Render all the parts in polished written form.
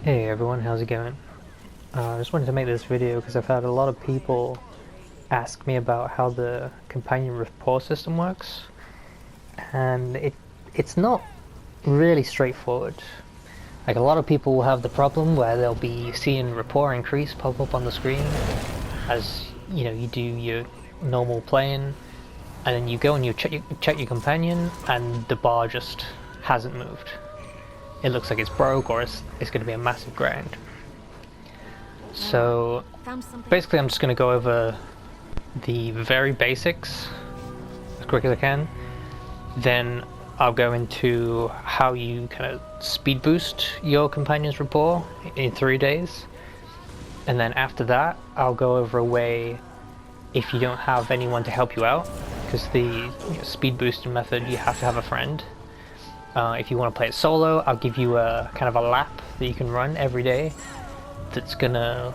Hey everyone, how's it going? I just wanted to make this video because I've had a lot of people ask me about how the companion rapport system works, and it's not really straightforward. Like, a lot of people will have the problem where they'll be seeing rapport increase pop up on the screen as you do your normal playing, and then you go and you check your companion and the bar just hasn't moved. It looks like it's broke, or it's going to be a massive grind. So basically I'm just going to go over the very basics as quick as I can. Then I'll go into how you kind of speed boost your companion's rapport in 3 days. And then after that I'll go over a way if you don't have anyone to help you out, because the speed boosting method you have to have a friend. If you want to play it solo, I'll give you a kind of a lap that you can run every day that's gonna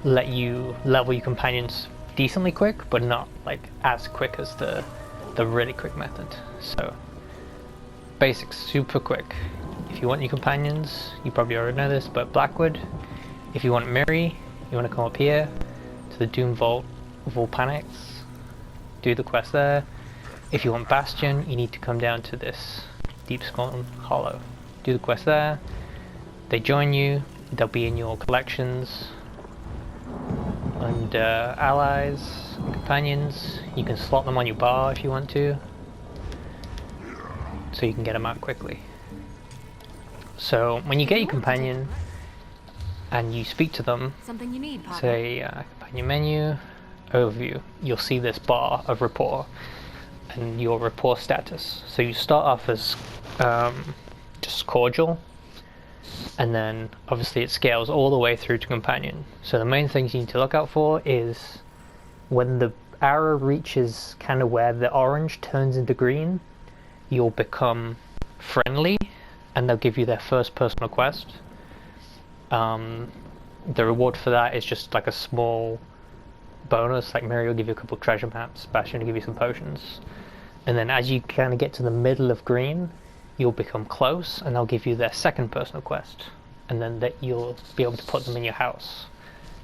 let you level your companions decently quick, but not like as quick as the really quick method. So basics, super quick. If you want your companions, you probably already know this, but Blackwood. If you want Miri, you want to come up here to the Doom Vault Volcanics, do the quest there. If you want Bastion, you need to come down to this Deep Scorn Hollow, do the quest there. They join you, they'll be in your collections and allies and companions. You can slot them on your bar if you want to, so you can get them out quickly. So when you get your companion and you speak to them, something you need, say companion menu, overview, you'll see this bar of rapport and your rapport status. So you start off as just cordial, and then obviously it scales all the way through to companion. So the main things you need to look out for is when the arrow reaches kind of where the orange turns into green, you'll become friendly and they'll give you their first personal quest. The reward for that is just like a small bonus, like Miri will give you a couple of treasure maps, Bastion will give you some potions. And then as you kind of get to the middle of green, you'll become close and they'll give you their second personal quest, and then that you'll be able to put them in your house.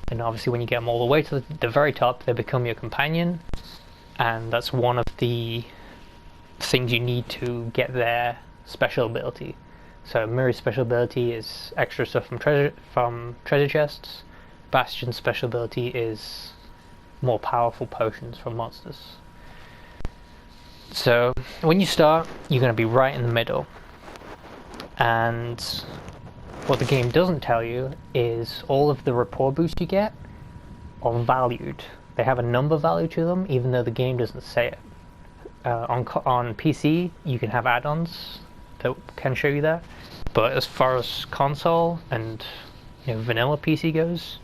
And obviously when you get them all the way to the very top, they become your companion, and that's one of the things you need to get their special ability. So Miri's special ability is extra stuff from treasure chests. Bastion's special ability is more powerful potions from monsters. So when you start, you're going to be right in the middle, and what the game doesn't tell you is all of the rapport boosts you get are valued. They have a number value to them, even though the game doesn't say it. On PC you can have add-ons that can show you that, but as far as console and vanilla PC goes,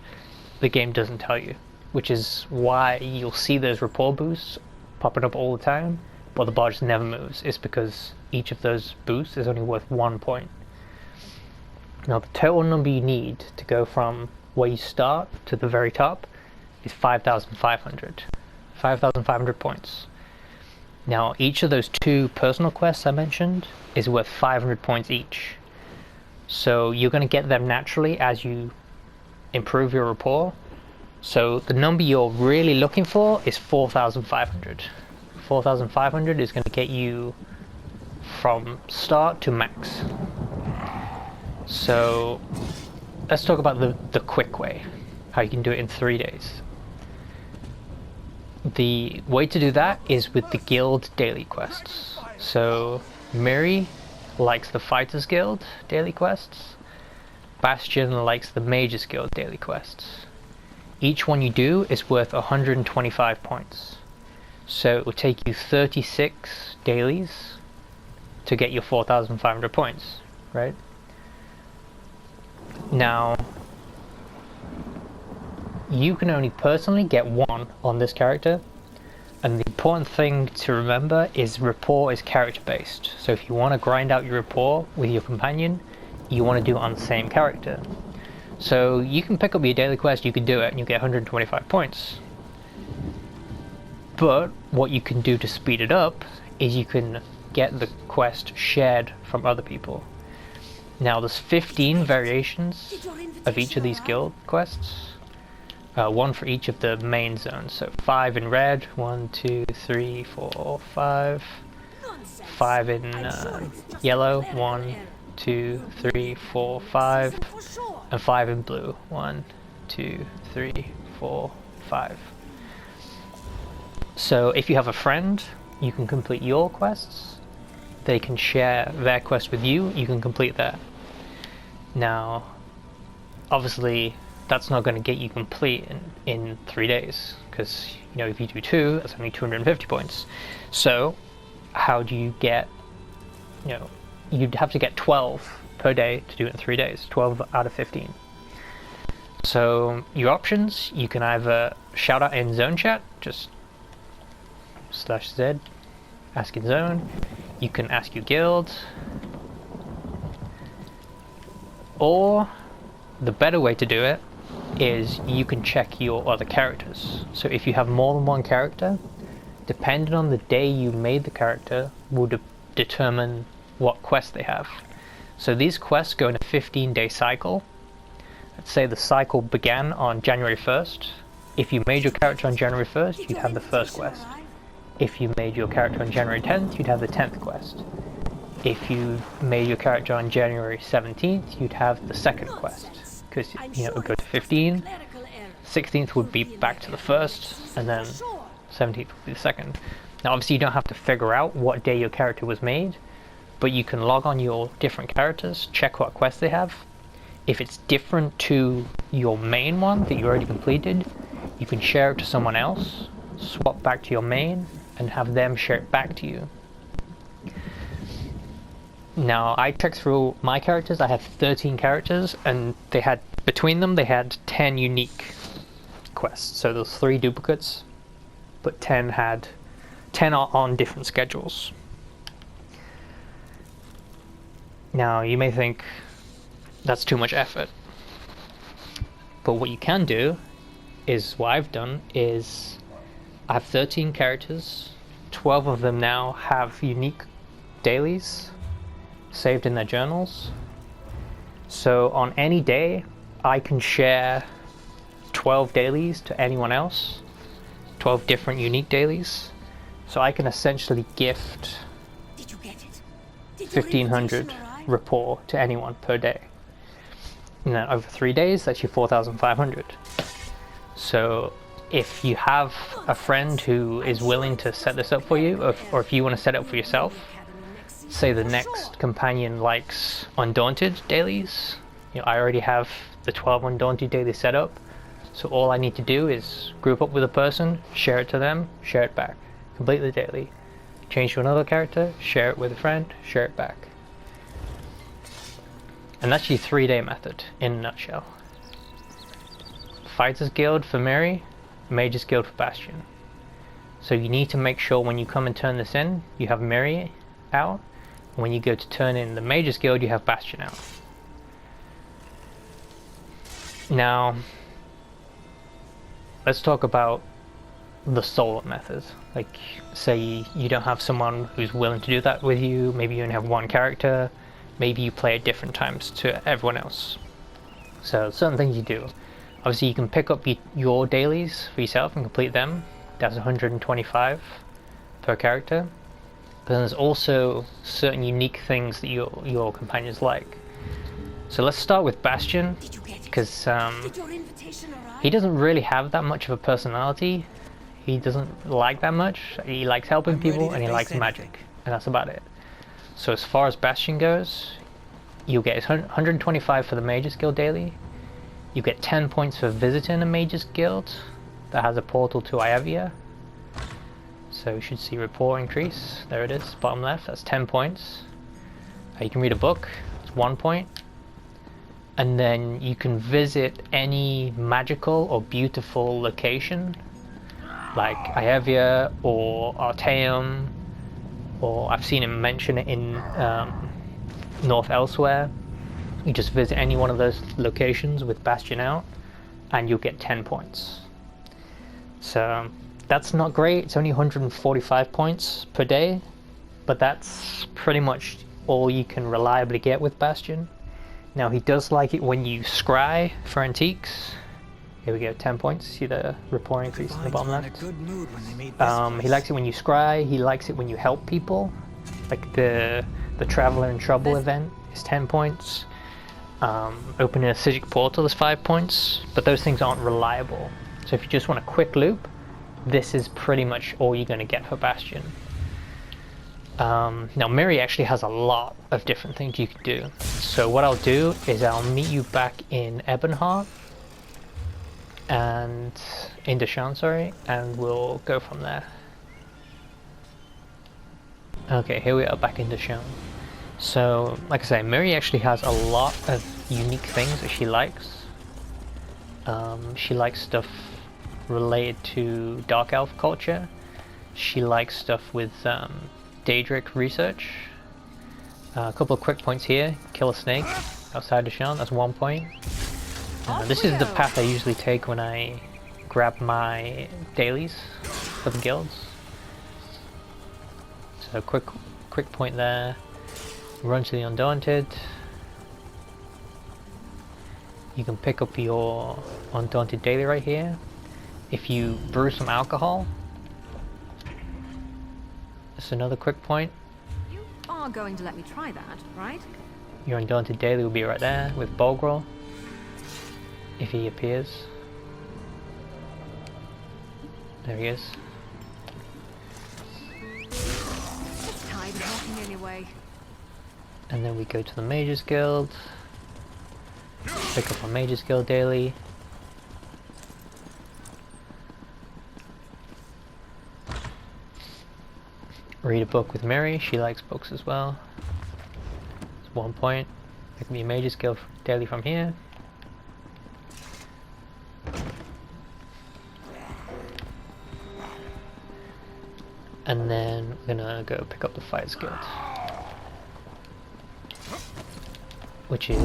the game doesn't tell you, which is why you'll see those rapport boosts popping up all the time, but the bar just never moves. It's because each of those boosts is only worth 1 point. Now the total number you need to go from where you start to the very top is 5,500. 5,500 points. Now each of those 2 personal quests I mentioned is worth 500 points each. So you're going to get them naturally as you improve your rapport. So the number you're really looking for is 4,500. 4,500 is going to get you from start to max. So let's talk about the quick way, how you can do it in 3 days. The way to do that is with the guild daily quests. So Miri likes the Fighters Guild daily quests. Bastion likes the Mages Guild daily quests. Each one you do is worth 125 points. So it will take you 36 dailies to get your 4,500 points, right? Now, you can only personally get 1 on this character, and the important thing to remember is rapport is character based. So if you want to grind out your rapport with your companion, you want to do it on the same character. So you can pick up your daily quest, you can do it, and you get 125 points. But what you can do to speed it up is you can get the quest shared from other people. Now there's 15 variations of each of these guild quests. One for each of the main zones. So 5 in red, 1, 2, 3, 4, 5. 5 in yellow, 1, 2, 3, 4, 5. And 5 in blue, 1, 2, 3, 4, 5. So if you have a friend, you can complete your quests. They can share their quest with you, you can complete that. Now, obviously, that's not going to get you complete in 3 days, because, you know, if you do 2, that's only 250 points. So, how do you get, you know, you'd have to get 12 per day to do it in 3 days, 12 out of 15. So, your options, you can either shout out in zone chat, just /Z, ask in zone. You can ask your guild, or the better way to do it is you can check your other characters. So if you have more than one character, depending on the day you made the character will determine what quest they have. So these quests go in a 15-day cycle. Let's say the cycle began on January 1st. If you made your character on January 1st, you'd have the first quest. If you made your character on January 10th, you'd have the 10th quest. If you made your character on January 17th, you'd have the second quest. Because, you know, it would go to 15, 16th would be back to the first, and then 17th would be the second. Now obviously you don't have to figure out what day your character was made, but you can log on your different characters, check what quests they have. If it's different to your main one that you already completed, you can share it to someone else, swap back to your main, and have them share it back to you. Now, I checked through my characters. I have 13 characters, and they had, between them, they had 10 unique quests. So there's 3 duplicates, but 10 are on different schedules. Now, you may think that's too much effort, but what you can do is, what I've done is, I have 13 characters, 12 of them now have unique dailies saved in their journals. So on any day, I can share 12 dailies to anyone else, 12 different unique dailies. So I can essentially gift 1,500 rapport to anyone per day. And then over 3 days, that's your 4,500. So if you have a friend who is willing to set this up for you, or if you want to set it up for yourself, say the next companion likes Undaunted dailies, you know, I already have the 12 Undaunted dailies set up, so all I need to do is group up with a person, share it to them, share it back, complete the daily, change to another character, share it with a friend, share it back. And that's your 3-day method in a nutshell. Fighters Guild for Miri, Mages Guild for Bastion. So you need to make sure when you come and turn this in, you have Miri out. When you go to turn in the Mages Guild, you have Bastion out. Now, let's talk about the solo method. Like, say you don't have someone who's willing to do that with you, maybe you only have one character, maybe you play at different times to everyone else. So, certain things you do. Obviously you can pick up your dailies for yourself and complete them. That's 125 per character. But then there's also certain unique things that your companions like. So let's start with Bastion, because he doesn't really have that much of a personality. He doesn't like that much. He likes helping people and he likes magic, and that's about it. So as far as Bastion goes, you'll get 125 for the Mages Guild daily. You get 10 points for visiting a Mages Guild that has a portal to Iavia. So you should see rapport increase. There it is, bottom left, that's 10 points. You can read a book, it's 1 point. And then you can visit any magical or beautiful location, like Iavia or Artaeum, or I've seen him mention it in North Elsewhere. You just visit any one of those locations with Bastion out, and you'll get 10 points. So that's not great, it's only 145 points per day, but that's pretty much all you can reliably get with Bastion. Now he does like it when you scry for antiques. Here we go, 10 points. See the rapport increase in the bottom left? He likes it when you scry. He likes it when you help people. Like the Traveler in Trouble event is 10 points. Opening a Physic Portal is 5 points. But those things aren't reliable. So if you just want a quick loop, this is pretty much all you're going to get for Bastion. Now Miri actually has a lot of different things you can do. So what I'll do is I'll meet you back in Ebonheart and in Deshaun, sorry, and we'll go from there. Okay, here we are back in Deshaun. So like I say, Miri actually has a lot of unique things that she likes. She likes stuff related to Dark Elf culture. She likes stuff with Daedric research. A couple of quick points here. Kill a snake outside Deshaun, that's 1 point. This is the path I usually take when I grab my dailies for the guilds. So quick point there. Run to the Undaunted. You can pick up your Undaunted daily right here. If you brew some alcohol, that's another quick point. You are going to let me try that, right? Your Undaunted daily will be right there with Bolgrol, if he appears. There he is. Just tired of walking anyway. And then we go to the Mages Guild. Pick up our Mages Guild daily. Read a book with Miri, she likes books as well. It's 1 point. Pick up your Mages Guild daily from here. And then we're gonna go pick up the Fighters Guild, which is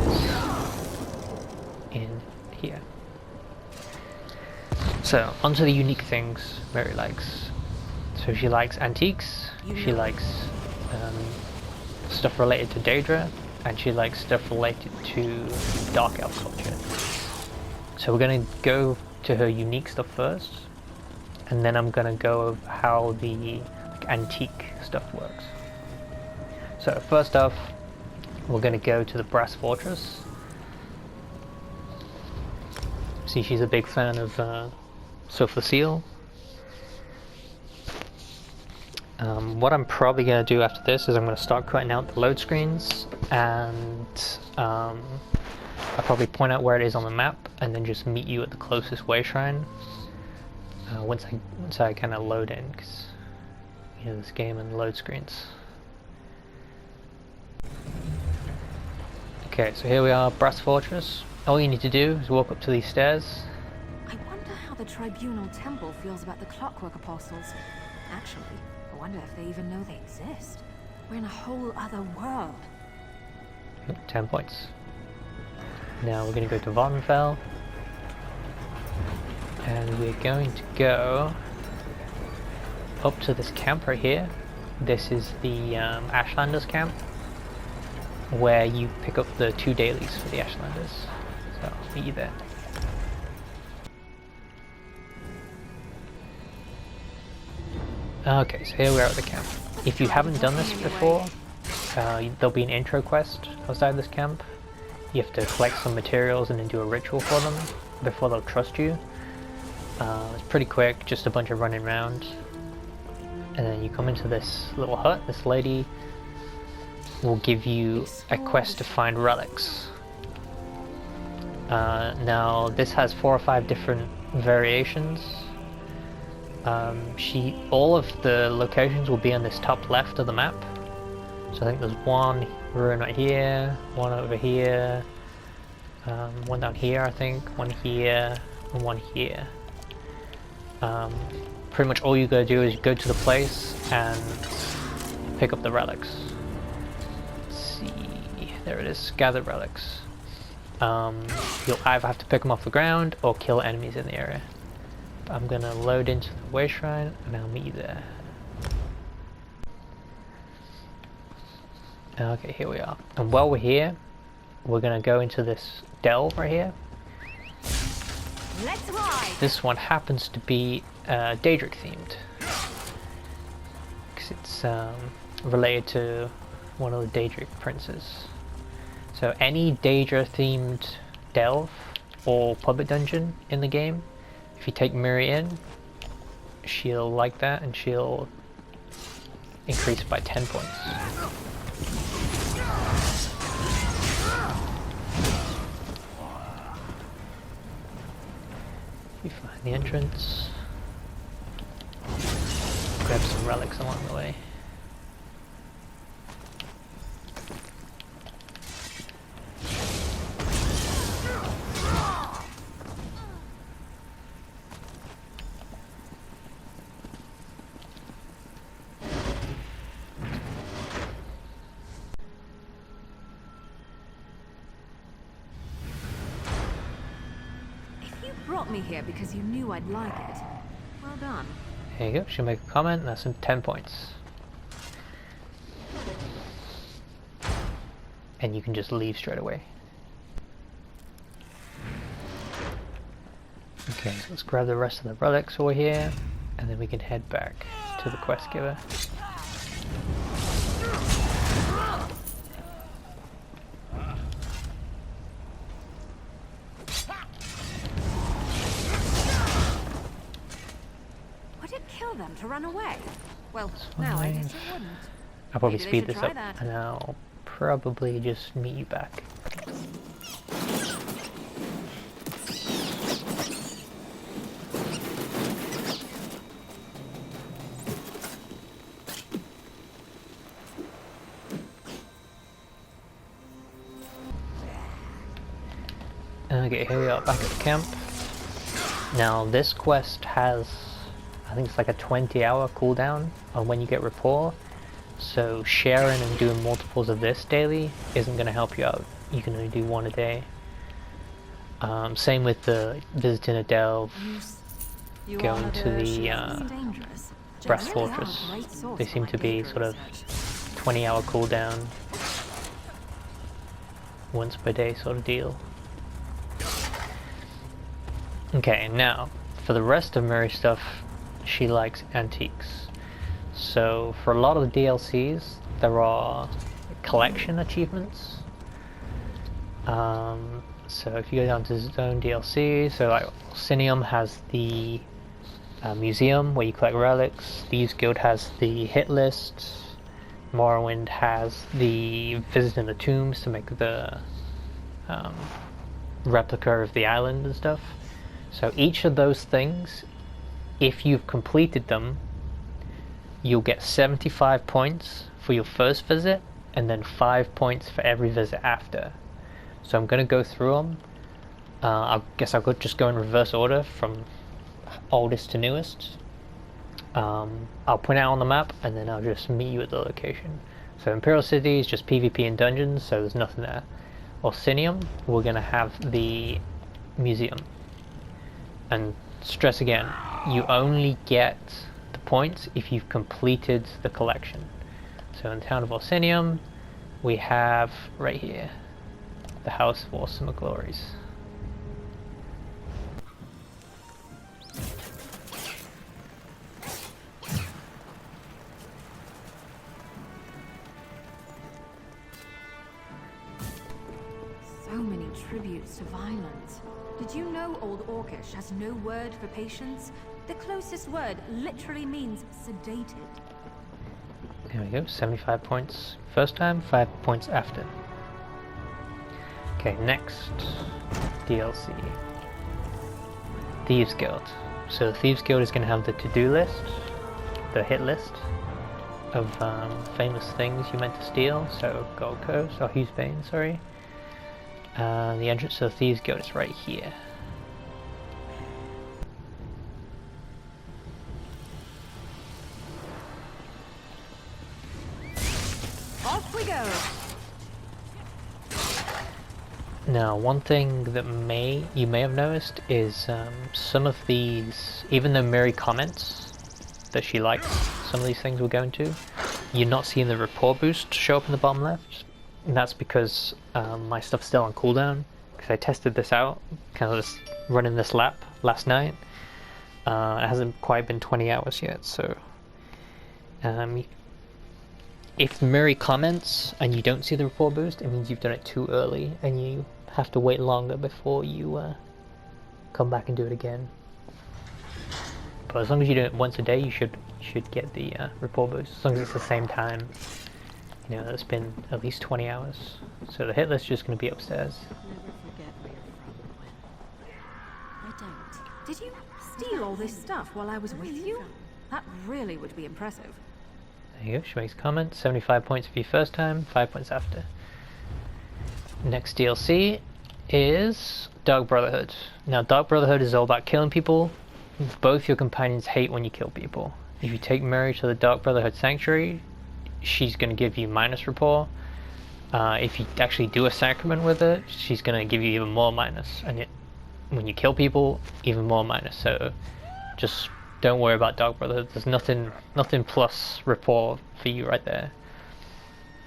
in here. So onto the unique things Miri likes. So she likes antiques, she likes stuff related to Daedra, and she likes stuff related to Dark Elf culture. So we're gonna go to her unique stuff first, and then I'm gonna go over how the antique stuff works. So first off, we're gonna go to the Brass Fortress. See, she's a big fan of Sulfur Seal. What I'm probably going to do after this is I'm going to start cutting out the load screens, and I'll probably point out where it is on the map and then just meet you at the closest way shrine once I kind of load in, because you know this game and load screens. Okay, so here we are, Brass Fortress. All you need to do is walk up to these stairs. I wonder how the Tribunal Temple feels about the Clockwork Apostles. Actually, I wonder if they even know they exist. We're in a whole other world. 10 points. Now we're going to go to Vardenfell. And we're going to go up to this camp right here. This is the Ashlanders camp, where you pick up the 2 dailies for the Ashlanders. So I'll meet you there. Okay, so here we are at the camp. If you haven't done this before, there'll be an intro quest outside this camp. You have to collect some materials and then do a ritual for them before they'll trust you. It's pretty quick, just a bunch of running around. And then you come into this little hut. This lady will give you a quest to find relics. Now this has 4 or 5 different variations. All of the locations will be on this top left of the map. So I think there's one ruin right here, one over here, one down here I think, one here, and one here. Pretty much all you gotta do is go to the place and pick up the relics. Let's see, there it is, gather relics. You'll either have to pick them off the ground or kill enemies in the area. I'm gonna load into the way shrine and I'll meet you there. Okay, here we are. And while we're here, we're gonna go into this delve right here. Let's ride. This one happens to be Daedric themed, because it's related to one of the Daedric princes. So any Daedra themed delve or public dungeon in the game, if you take Miri in, she'll like that and she'll increase by 10 points. You find the entrance, grab some relics along the way. Brought me here because you knew I'd like it. Well done. There you go, she'll make a comment, and that's in 10 points. And you can just leave straight away. Okay, so let's grab the rest of the relics over here, and then we can head back to the quest giver. Them to run away. Well, now I guess it wouldn't. I'll probably Maybe speed they this should up, try that. and I'll probably just meet you back. Okay, here we are back at the camp. Now this quest has, I think it's like a 20-hour cooldown on when you get rapport, so sharing and doing multiples of this daily isn't going to help you out. You can only do one a day. Same with the visiting a delve, going to the Breath Fortress. They seem to be sort of 20-hour cooldown, once per day sort of deal. Okay, now for the rest of Miri's stuff, she likes antiques. So for a lot of the DLCs, there are collection achievements. So if you go down to Zone DLC, so like Orsinium has the museum where you collect relics. Thieves Guild has the hit list. Morrowind has the visiting the tombs to make the replica of the island and stuff. So each of those things, if you've completed them, you'll get 75 points for your first visit, and then 5 points for every visit after. So I'm going to go through them. I guess I'll just go in reverse order from oldest to newest. I'll point out on the map, and then I'll just meet you at the location. So Imperial City is just PvP and dungeons, so there's nothing there. Orsinium, we're going to have the museum. And stress again, you only get the points if you've completed the collection. So in the town of Orsinium, we have right here the House of Awesome Glories. So many tributes to violence. Did you know Old Orcish has no word for patience? The closest word literally means sedated. There we go, 75 points first time, 5 points after. Okay, next DLC. Thieves Guild. So the Thieves Guild is going to have the to-do list, the hit list of famous things you meant to steal. So Gold Coast, or Hughesbane, sorry. The entrance to the Thieves Guild is right here. Off we go! Now, one thing that you may have noticed is some of these, even though Miri comments that she likes some of these things we're going to, you're not seeing the rapport boost show up in the bottom left. and that's because my stuff's still on cooldown, because I tested this out, kind of just running this lap last night. It hasn't quite been 20 hours yet, so if Miri comments and you don't see the rapport boost, it means you've done it too early and you have to wait longer before you come back and do it again. But as long as you do it once a day, you should get the rapport boost, as long as it's the same time. You know, it's been at least 20 hours. So the hit list's just going to be upstairs. Never forget where you're from, Gwen. I don't. Did you steal all this stuff while I was with you? That really would be impressive. There you go, she makes a comment. 75 points for your first time, 5 points after. Next DLC is Dark Brotherhood. Now, Dark Brotherhood is all about killing people. Both your companions hate when you kill people. If you take Miri to the Dark Brotherhood Sanctuary, she's going to give you minus rapport. If you actually do a sacrament with her, she's going to give you even more minus. And when you kill people, even more minus. So just don't worry about Dark Brotherhood. There's nothing plus rapport for you right there.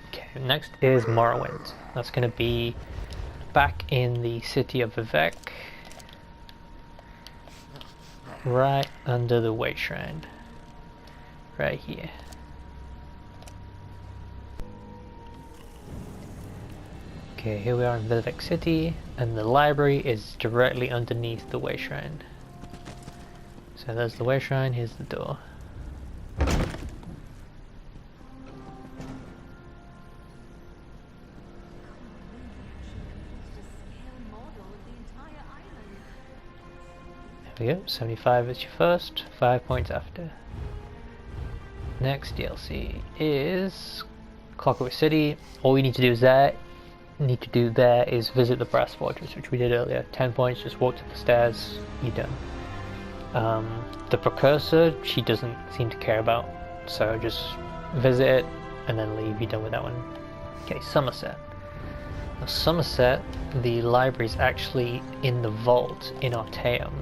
Okay, next is Morrowind. That's going to be back in the city of Vivek. Right under the Weight Shrine. Right here. Okay, here we are in Vivek City, and the library is directly underneath the Way Shrine. So there's the Way Shrine, here's the door. There we go, 75 is your first, 5 points after. Next DLC is Clockwork City. All you need to do there is visit the Brass Fortress, which we did earlier. 10 points, just walk to the stairs, you're done. The Precursor, she doesn't seem to care about, so just visit it and then leave, you're done with that one. Okay, Somerset. Now Somerset, the library is actually in the vault in Artaeum.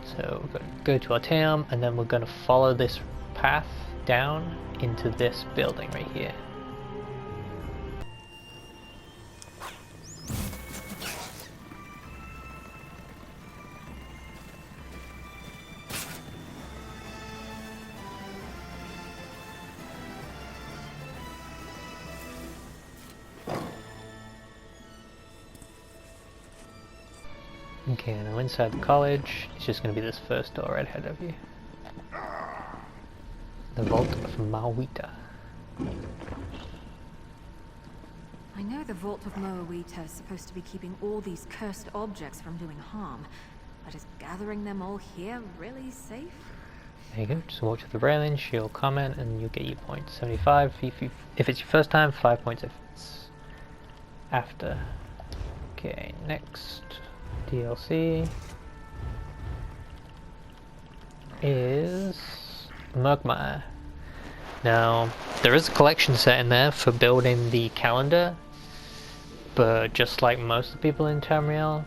So we're going to go to Artaeum, and then we're going to follow this path down into this building right here. Okay, now inside the college, it's just going to be this first door right ahead of you. The Vault of Mawita. I know the Vault of Moawita is supposed to be keeping all these cursed objects from doing harm, but is gathering them all here really safe? There you go, just walk to the railing, she'll comment, and you'll get your points. 75 if it's your first time, 5 points if it's after. Okay, next DLC is Murkmire. Now, there is a collection set in there for building the calendar, but just like most of the people in Tamriel,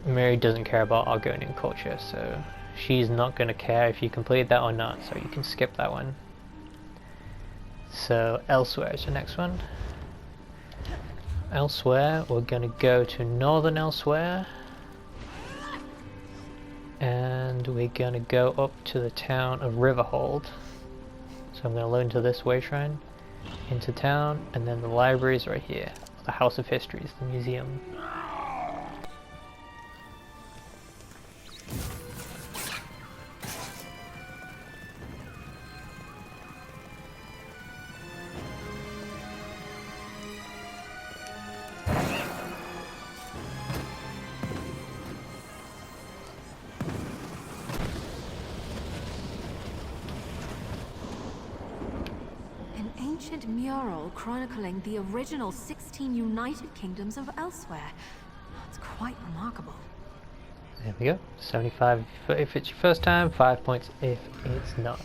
Miri doesn't care about Argonian culture, so she's not going to care if you complete that or not, so you can skip that one. So, Elsewhere is the next one. Elsewhere, we're going to go to Northern Elsewhere, and we're going to go up to the town of Riverhold. So I'm going to load into this Way Shrine, into town, and then the library is right here. The House of Histories, the museum. Mural chronicling the original 16 United Kingdoms of Elsewhere. That's quite remarkable. There we go. 75 if it's your first time, 5 points if it's not.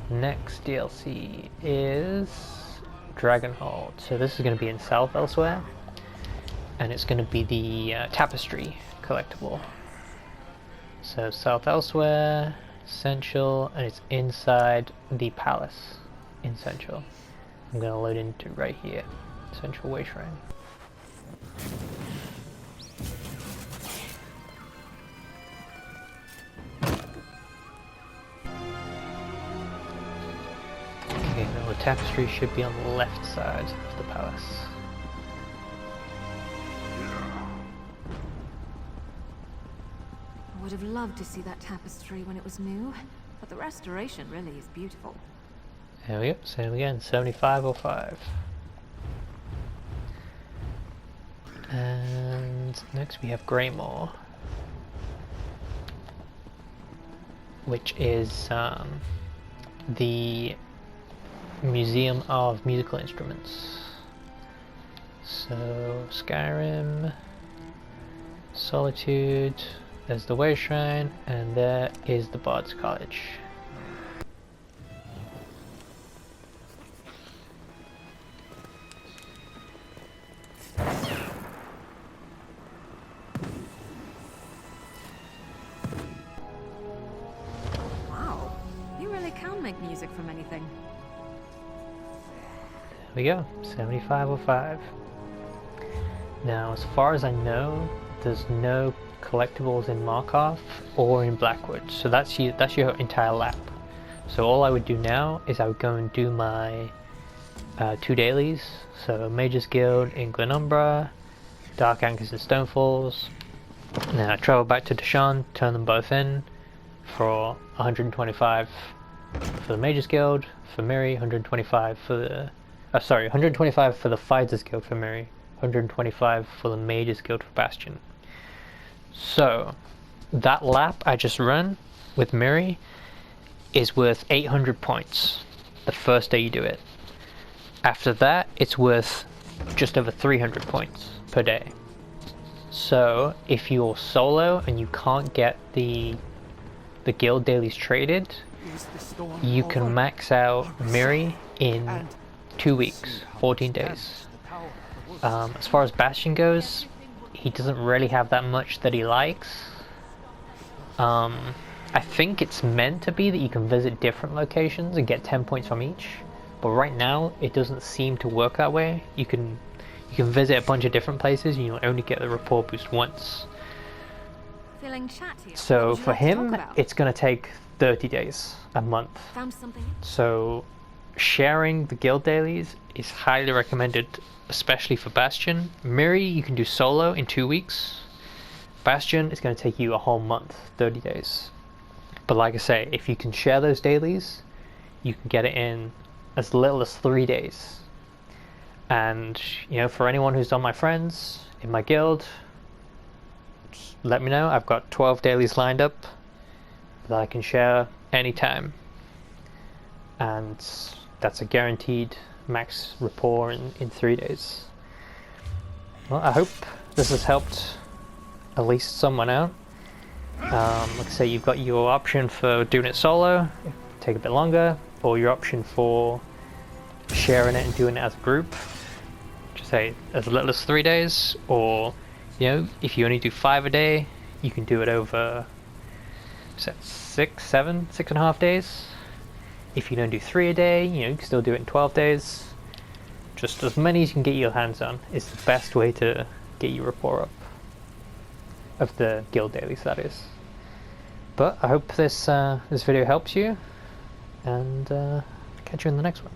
Next DLC is Dragonhold. So this is going to be in South Elsewhere, and it's going to be the Tapestry collectible. So South Elsewhere, Essential, and it's inside the palace in Central. I'm going to load into right here, Central Way Shrine. Okay, now the tapestry should be on the left side of the palace. I would have loved to see that tapestry when it was new, but the restoration really is beautiful. There we go, same again, 7505. And next we have Greymore, which is the Museum of Musical Instruments. So Skyrim, Solitude, there's the Way Shrine, and there is the Bard's College. Wow, you really can make music from anything. There we go, 7505. Now, as far as I know, there's no collectibles in Markov or in Blackwood, so that's your entire lap. So all I would do now is I would go and do my 2 dailies, so Mage's Guild in Glenumbra, Dark Anchors in Stonefalls. Then I travel back to Deshaun, turn them both in for 125 for the Mage's Guild for Miri, 125 for the 125 for the Fighters Guild for Miri, 125 for the Mage's Guild for Bastion. So that lap I just run with Miri is worth 800 points the first day you do it. After that, it's worth just over 300 points per day. So if you're solo and you can't get the guild dailies traded, you can max out Miri in 2 weeks, 14 days. As far as Bastion goes, he doesn't really have that much that he likes. I think it's meant to be that you can visit different locations and get 10 points from each, but right now it doesn't seem to work that way. You can visit a bunch of different places and you'll only get the rapport boost once. Feeling chatty. So for him, it's going to take 30 days, a month. Found something? So sharing the guild dailies is highly recommended, especially for Bastion. Miri you can do solo in 2 weeks. Bastion is going to take you a whole month, 30 days. But like I say, if you can share those dailies, you can get it in as little as 3 days. And you know, for anyone who's on my friends in my guild, just let me know. I've got 12 dailies lined up that I can share anytime, and that's a guaranteed max rapport in 3 days. Well, I hope this has helped at least someone out. Like I say, you've got your option for doing it solo, take a bit longer, or your option for sharing it and doing it as a group, just say as little as 3 days, or you know, if you only do 5 a day, you can do it over 6.5 days. If you don't do 3 a day, you know, you can still do it in 12 days. Just as many as you can get your hands on is the best way to get your rapport up. Of the guild dailies, that is. But I hope this video helps you, and catch you in the next one.